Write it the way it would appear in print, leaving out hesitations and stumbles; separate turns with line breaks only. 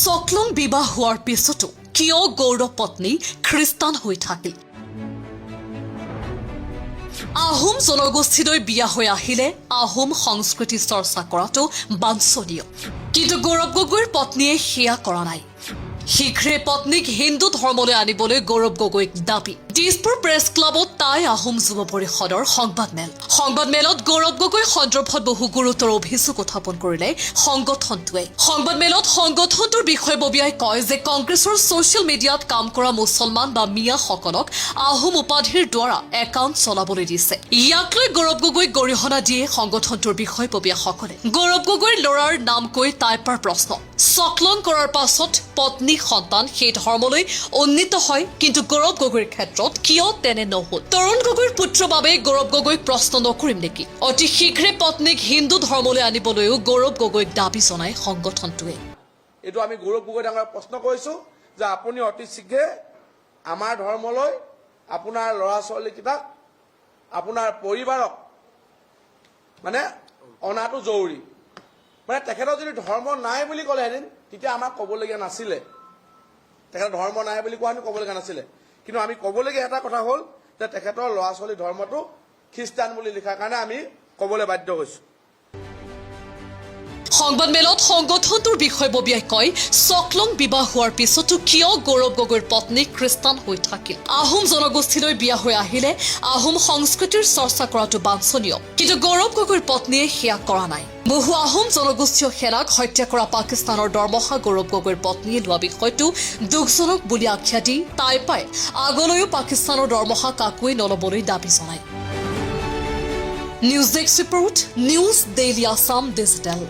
সকলং বিবাহ হোৱাৰ পিছতো কিয় গৌৰৱ পত্নী খ্ৰীষ্টান হৈ থাকিল? আহোম জনগোষ্ঠীলৈ বিয়া হৈ আহিলে আহোম সংস্কৃতি চৰ্চা কৰাটো বাঞ্ছনীয়, কিন্তু গৌৰৱ গগৈৰ পত্নীয়ে সেয়া কৰা নাই। শীঘ্ৰে পত্নীক হিন্দু ধৰ্মলৈ আনিবলৈ গৌৰৱ গগৈক দাবী। দিছপুৰ প্ৰেছ ক্লাবত তাই আহোম যুৱ পৰিষদৰ সংবাদমেলত গৌৰৱ গগৈ সন্দৰ্ভত বহু গুৰুতৰ অভিযোগ উত্থাপন কৰিলে সংগঠনটোৱে। সংবাদমেলত সংগঠনটোৰ বিষয়ববীয়াই কয় যে কংগ্ৰেছৰ ছচিয়েল মিডিয়াত কাম কৰা মুছলমান বা মিয়াসকলক আহোম উপাধিৰ দ্বাৰা একাউণ্ট চলাবলৈ দিছে। ইয়াক লৈ গৌৰৱ গগৈক গৰিহণা দিয়ে সংগঠনটোৰ বিষয়ববীয়াসকলে। গৌৰৱ গগৈৰ ল'ৰাৰ নাম কৈ টাইপাৰ প্ৰশ্ন, সকলং কৰাৰ পাছত পত্নী সন্তান সেই ধৰ্মলৈ উন্নীত হয়, কিন্তু গৌৰৱ গগৈৰ ক্ষেত্ৰত কিয় তেনে নহল? তৰুণ গগৈৰ পুত্ৰৰ বাবে গৌৰৱ গগৈক প্ৰশ্ন নকৰিম নেকি? অতি শীঘ্ৰে পত্নীক হিন্দু ধৰ্মলৈ আনিবলৈও গৌৰৱ গগৈক দাবী জনায় সংগঠনটোৱে।
এইটো আমি গৌৰৱ গগৈ ডাঙৰ প্ৰশ্ন কৰিছো যে আপুনি অতি শীঘ্ৰে আমাৰ ধৰ্মলৈ আপোনাৰ ল'ৰা ছোৱালীকেইটাক আপোনাৰ পৰিবাৰক মানে অনাটো জৰুৰী। মানে তেখেতৰ যদি ধৰ্ম নাই বুলি ক'লেহেঁতেন তেতিয়া আমাক ক'বলগীয়া নাছিলে। তেখেতৰ ধৰ্ম নাই বুলি কোৱা ক'বলগীয়া নাছিলে, কিন্তু আমি ক'বলগীয়া এটা কথা হ'ল যে তেখেতৰ ল'ৰা ছোৱালীৰ ধৰ্মটো খ্ৰীষ্টান বুলি লিখাৰ কাৰণে আমি ক'বলৈ বাধ্য হৈছোঁ।
সংবাদমেলত সংগঠনটোৰ বিষয়ববীয়াই কয়, সকলং বিবাহ হোৱাৰ পিছতো কিয় গৌৰৱ গগৈৰ পত্নী খ্ৰীষ্টান হৈ থাকিল? আহোম জনগোষ্ঠীলৈ বিয়া হৈ আহিলে আহোম সংস্কৃতিৰ চৰ্চা কৰাটো বাঞ্ছনীয়, কিন্তু গৌৰৱ গগৈৰ পত্নীয়ে সেয়া কৰা নাই। বহু আহোম জনগোষ্ঠীয় সেনাক হত্যা কৰা পাকিস্তানৰ দৰমহা গৌৰৱ গগৈৰ পত্নীয়ে লোৱা বিষয়টো দুখজনক বুলি আখ্যা দি তাই পাই আগলৈও পাকিস্তানৰ দৰমহা কাকোৱে নল'বলৈ দাবী জনায়। News desk report, news daily Assam digital.